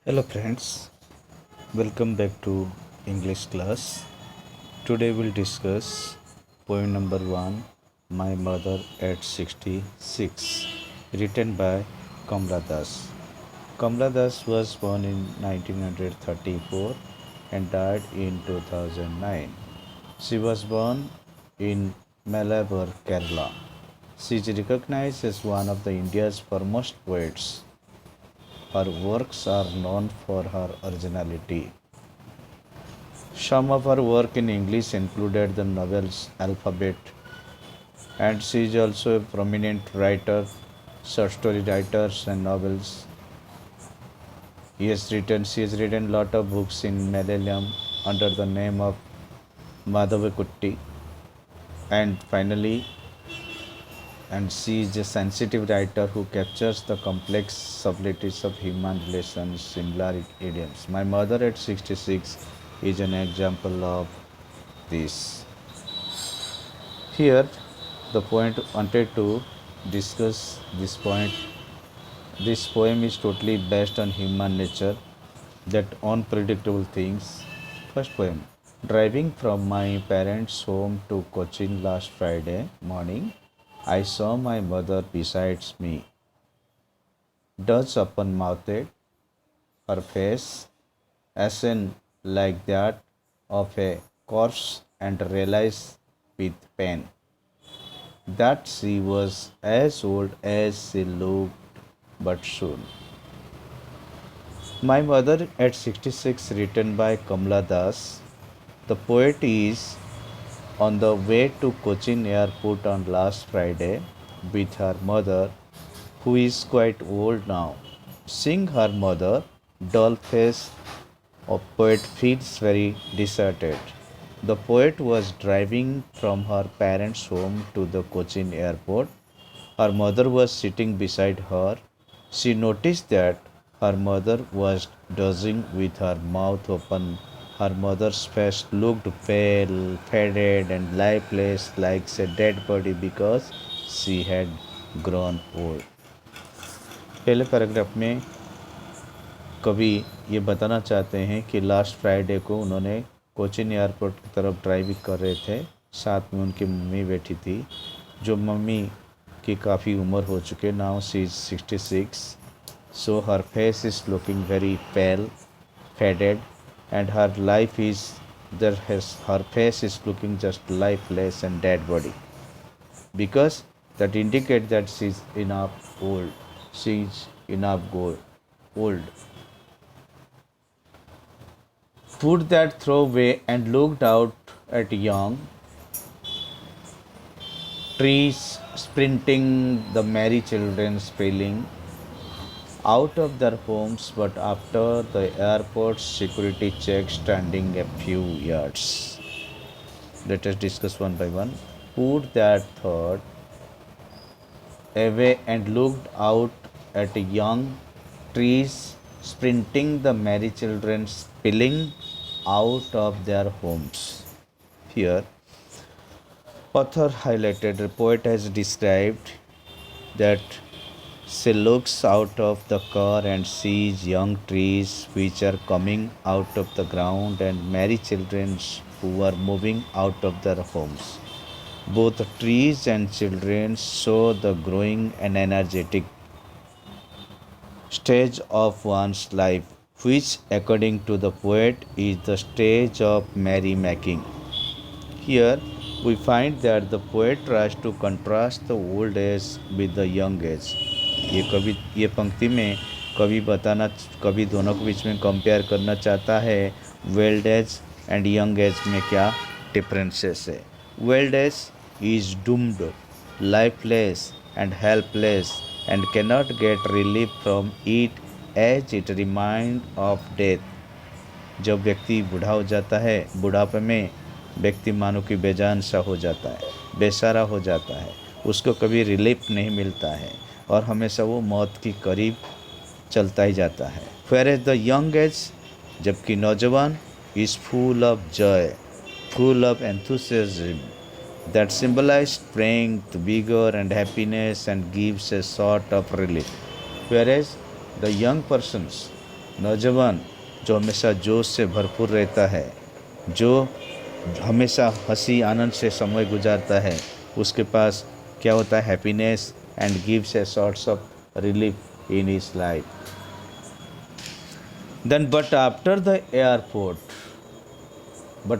Hello friends, welcome back to English class. Today we'll discuss poem number 1, My Mother at 66, written by Kamla Das. Kamla Das was born in 1934 and died in 2009. She was born in Malabar, Kerala. She is recognized as one of the India's foremost poets. Her works are known for her originality. Some of her work in English included the novels Alphabet, and she is also a prominent writer, short story writers and novels. She has written a lot of books in Malayalam under the name of Madhavakutty, and finally, and she is a sensitive writer who captures the complex subtleties of human relations, similar idioms. My mother at 66 is an example of this. Here, the point wanted to discuss this point. This poem is totally based on human nature, that unpredictable things. First poem. Driving from my parents' home to Cochin last Friday morning, I saw my mother beside me, Dutch open mouthed, her face ashen like that of a corpse, and realized with pain that she was as old as she looked, but soon. My Mother at 66, written by Kamla Das. The poet is on the way to Cochin airport on last Friday with her mother, who is quite old now. Seeing her mother, dull face of poet feels very deserted. The poet was driving from her parents' home to the Cochin airport. Her mother was sitting beside her. She noticed that her mother was dozing with her mouth open. Her mother's face looked pale, faded, and lifeless like a dead body because she had grown old. पहले paragraph में कवि ये बताना चाहते हैं कि last Friday को उन्होंने कोचिन एयरपोर्ट की तरफ ड्राइविंग कर रहे थे। साथ में उनकी मम्मी बैठी थी, जो मम्मी की काफ़ी उम्र हो चुके। Now she is 66, so her face is looking very pail, faded, and her life is her face is looking just lifeless and dead body because that indicate that she's enough old. She's enough old. Put that throwaway and looked out at young trees sprinting, the merry children spilling out of their homes, but after the airport's security check standing a few yards. Let us discuss one by one. Put that thought away and looked out at young trees sprinting, the merry children spilling out of their homes. Here, author highlighted, the poet has described that she looks out of the car and sees young trees which are coming out of the ground and merry children who are moving out of their homes. Both trees and children show the growing and energetic stage of one's life, which, according to the poet, is the stage of merrymaking. Here, we find that the poet tries to contrast the old age with the young age. ये पंक्ति में कवि दोनों के बीच में compare करना चाहता है। Old age and young age में क्या डिफरेंसेस है। Old age is doomed, lifeless and helpless and cannot get relief from it as it reminds of death. जब व्यक्ति बूढ़ा हो जाता है, बुढ़ापे में व्यक्ति मानो कि बेजान सा हो जाता है, बेसहारा हो जाता है, उसको कभी रिलीफ नहीं मिलता है और हमेशा वो मौत के करीब चलता ही जाता है। Whereas the young age, जबकि नौजवान is full of joy, full of enthusiasm, that symbolize strength, vigor, and happiness and gives a sort of relief. Whereas the young persons नौजवान जो हमेशा जोश से भरपूर रहता है, जो हमेशा हंसी आनंद से समय गुजारता है, उसके पास क्या होता है, happiness and gives a sorts of relief in his life. Then but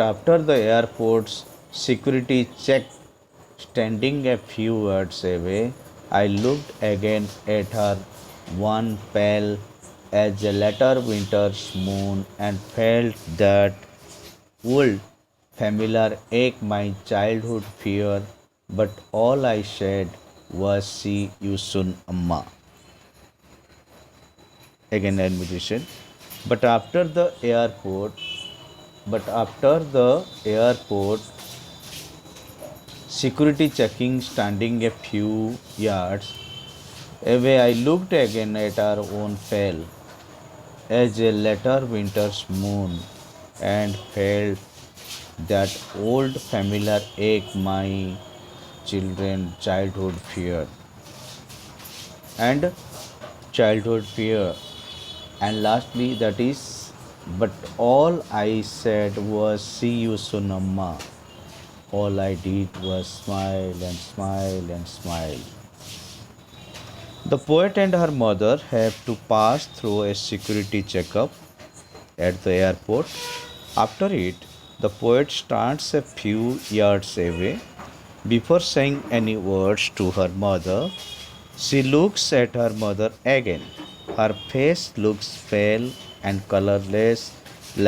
after the airport's security check, standing a few yards away, I looked again at her, one pale as a later winter's moon, and felt that old familiar ache, my childhood fear. But all I said was, "See you soon, Amma." Again, admiration. But after the airport, but after the airport security checking, standing a few yards away, I looked again at our own pale as a later winter's moon, and felt that old familiar ache, my childhood fear and childhood fear. And lastly, that is, but all I said was, "See you soon, Amma." All I did was smile and smile and smile. The poet and her mother have to pass through a security checkup at the airport. After it, the poet stands a few yards away. Before saying any words to her mother, she looks at her mother again. Her face looks pale and colorless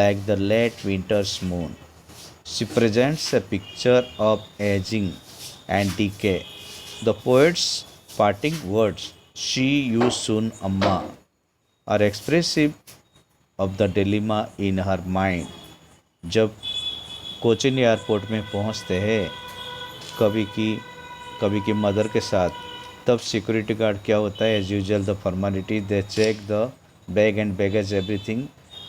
like the late winter's moon. She presents a picture of aging and decay. The poet's parting words, "See you soon, Amma," are expressive of the dilemma in her mind. जब Cochin airport में पहुंचते हैं कभी की कभी की mother के साथ, तब सिक्योरिटी गार्ड क्या होता है, as usual the formality, they check the bag and baggage everything.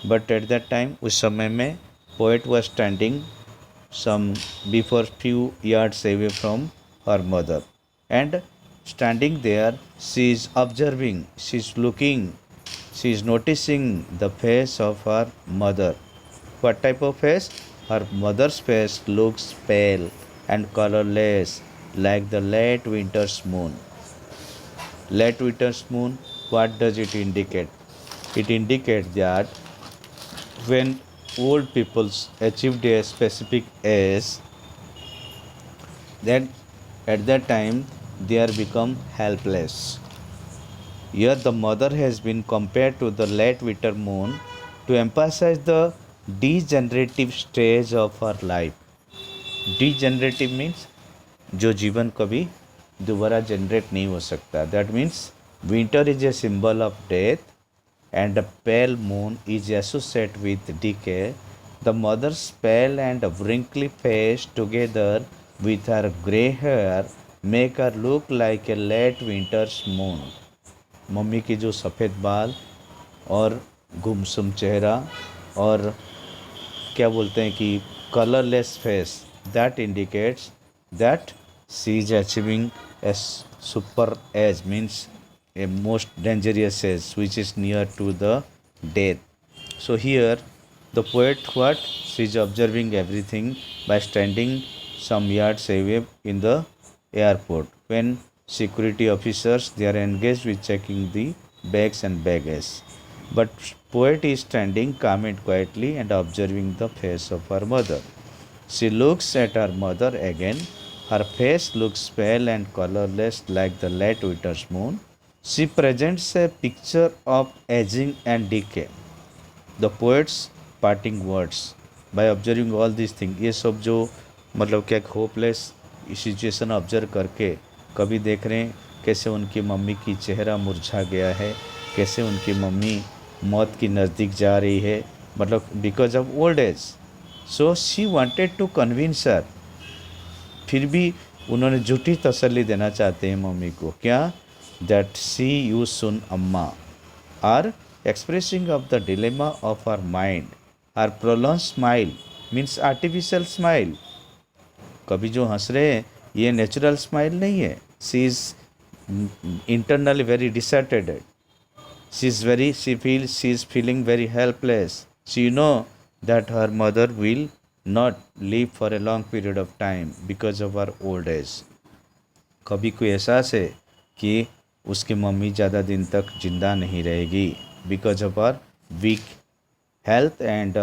But at that time, उस समय में poet was standing some before few yards away from her mother, and standing there, she is observing, she is looking, she is noticing the face of her mother. What type of face? Her mother's face looks pale and colorless like the late winter's moon. Late winter's moon, what does it indicate? It indicates that when old people achieved a specific age, then at that time they are become helpless. Here the mother has been compared to the late winter moon to emphasize the degenerative stage of her life. Degenerative means जो जीवन कभी दोबारा generate नहीं हो सकता. That means winter is a symbol of death and a pale moon is associated with decay. The mother's pale and wrinkly face together with her grey hair make her look like a late winter's moon. Mummy की जो सफ़ेद बाल और गुमसुम चेहरा और क्या बोलते हैं कि colourless face, that indicates that she is achieving a super age, means a most dangerous age which is near to the death. So here the poet, what she is observing everything by standing some yards away in the airport when security officers they are engaged with checking the bags and baggage. But poet is standing calm and quietly and observing the face of her mother. She looks at her mother again. Her face looks pale and colorless like the late winter's moon. She presents a picture of aging and decay. The poet's parting words, by observing all these things, ये सब जो मतलब क्या hopeless situation observe करके कभी देख रहे हैं कैसे उनकी मम्मी की चेहरा मुरझा गया है, कैसे उनकी मम्मी मौत की नज़दीक जा रही है, मतलब because of old age. So she wanted to convince her. फिर भी उन्होंने झूठी तसल्ली देना चाहते हैं मम्मी को. क्या? That "See you soon, Amma," are expressing of the dilemma of her mind. Her prolonged smile means artificial smile. कभी जो हंस रहे हैं ये नेचुरल स्माइल नहीं है. She is internally very dissatisfied. She feels she is feeling very helpless. She know that her mother will not live for a long period of time because of her old age. कभी कोई एहसास है कि उसकी mummy ज़्यादा दिन तक जिंदा नहीं रहेगी because of her weak health and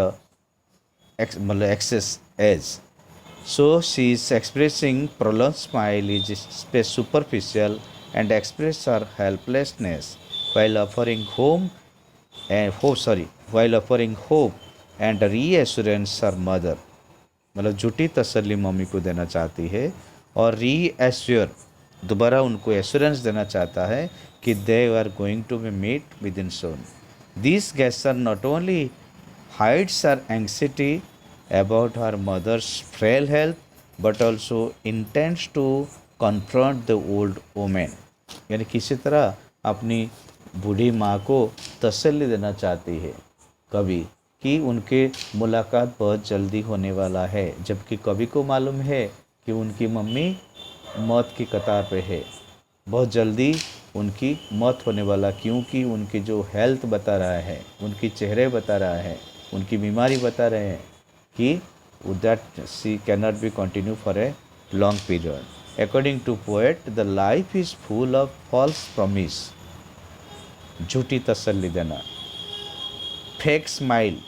मतलब excess age. So she is expressing prolonged smile is superficial and express her helplessness while offering while offering hope and reassurance her mother. मतलब झूठी तसल्ली मम्मी को देना चाहती है और रीएश्योर दोबारा उनको एश्योरेंस देना चाहता है कि they are going to be meet with in soon. This gesture not only hides her anxiety about her mother's frail health but also intends to confront the old woman. यानी किसी तरह अपनी बूढ़ी माँ को तसल्ली देना चाहती है कवि कि उनके मुलाकात बहुत जल्दी होने वाला है, जबकि कवि को मालूम है कि उनकी मम्मी मौत की कतार पे है. बहुत जल्दी उनकी मौत होने वाला, क्योंकि उनकी जो हेल्थ बता रहा है, उनकी चेहरे बता रहा है, उनकी बीमारी बता रहे हैं कि that she can not be continue for a long period. According to poet the life is full of false promise. झूठी तसल्ली देना, फेक स्माइल,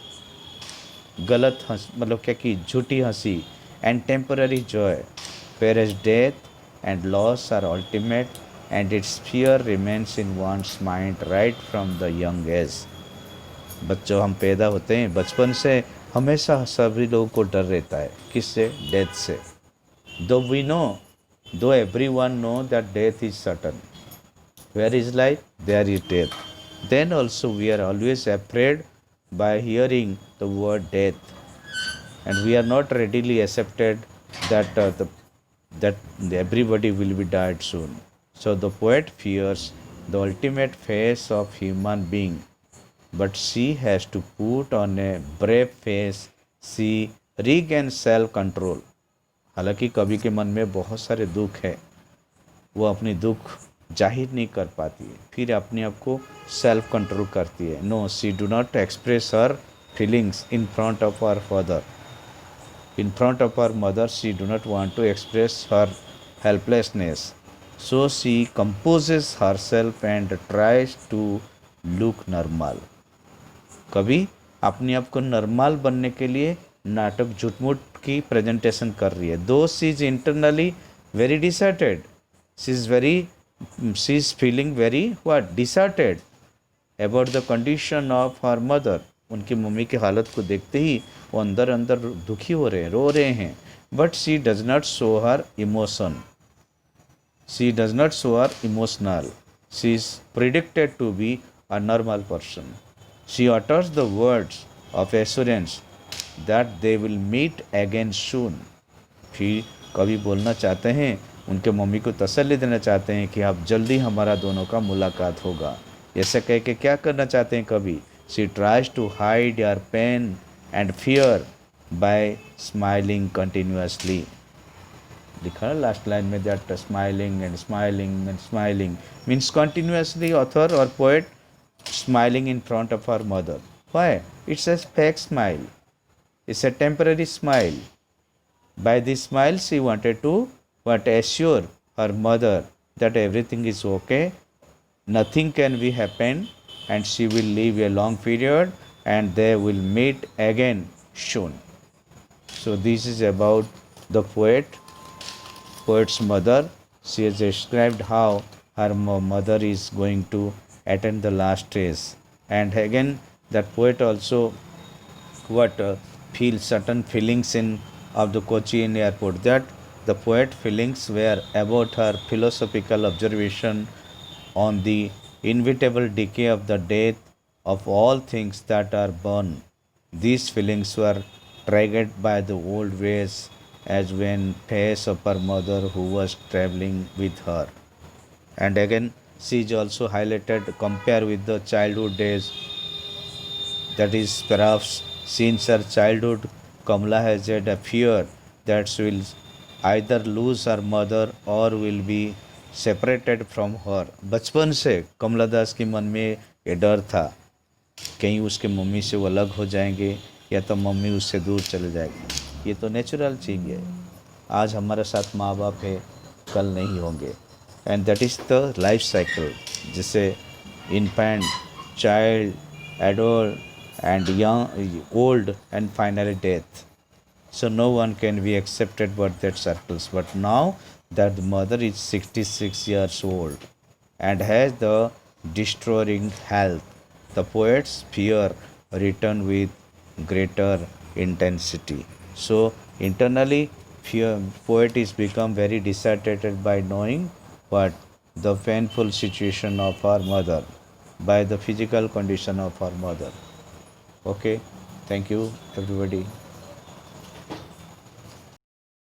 गलत हंस मतलब क्या कि झूठी हंसी, and temporary Joy, whereas death and loss are ultimate and its fear remains in one's mind right from the young age. बच्चों हम पैदा होते हैं बचपन से हमेशा सभी लोगों को डर रहता है, किससे? डेथ से. Though everyone know that death is certain. Where is life there is death. Then also we are always afraid by hearing the word death and we are not readily accepted that everybody will be died soon. So the poet fears the ultimate face of human being, but she has to put on a brave face. She regains self control. हालांकि कवि के मन में बहुत सारे दुख है, वो अपनी दुख जाहिर नहीं कर पाती है, फिर अपने आप को सेल्फ कंट्रोल करती है. No, she do not express her feelings in front of her father. In front of her mother, she do not want to express her helplessness. So she composes herself and tries to look normal. कभी अपने आप को normal बनने के लिए नाटक झूठमूठ की प्रेजेंटेशन कर रही है. Though she is internally very disturbed. She is feeling very what disturbed about the condition of her mother. उनकी मम्मी की हालत को देखते ही वो अंदर अंदर दुखी हो रहे हैं, रो रहे हैं. But she does not show her emotion. She does not show her emotional. She is predicted to be a normal person. She utters the words of assurance that they will meet again soon. फिर कवि बोलना चाहते हैं, उनके mummy को तसल्ली देना चाहते हैं कि अब जल्दी हमारा दोनों का मुलाकात होगा. ऐसा कह के क्या करना चाहते हैं कवि? She tries to hide her pain and fear by smiling continuously. लिखा है लास्ट लाइन में that smiling and smiling and smiling means continuously. Author or poet smiling in front of her mother. Why? It's a fake smile. It's a temporary smile. By this smile she wanted to assure her mother that everything is okay, nothing can be happen, and she will live a long period and they will meet again soon. So this is about the poet's mother. She has described how her mother is going to attend the last stage, and again that poet also feels certain feelings in of the Cochin airport, that the poet feelings were about her philosophical observation on the inevitable decay of the death of all things that are born. These feelings were triggered by the old ways, as when face of her mother who was traveling with her. And again she is also highlighted compare with the childhood days, that is perhaps since her childhood Kamala has had a fear that she will either lose her mother or will be separated from her. बचपन से कमला दास के मन में ये डर था, कहीं उसके मम्मी से वो अलग हो जाएंगे या तो मम्मी उससे दूर चले जाएगी। ये तो नेचुरल चीज़ है। आज हमारे साथ माँ बाप है, कल नहीं होंगे। And that is the life cycle, जिसे infant, child, adult and young, old and finally death. So no one can be accepted but that circles. But now that the mother is 66 years old and has the destroying health, the poet's fear return with greater intensity. So internally, fear, poet is become very disheartened by knowing what the painful situation of our mother, by the physical condition of our mother. Okay, thank you everybody.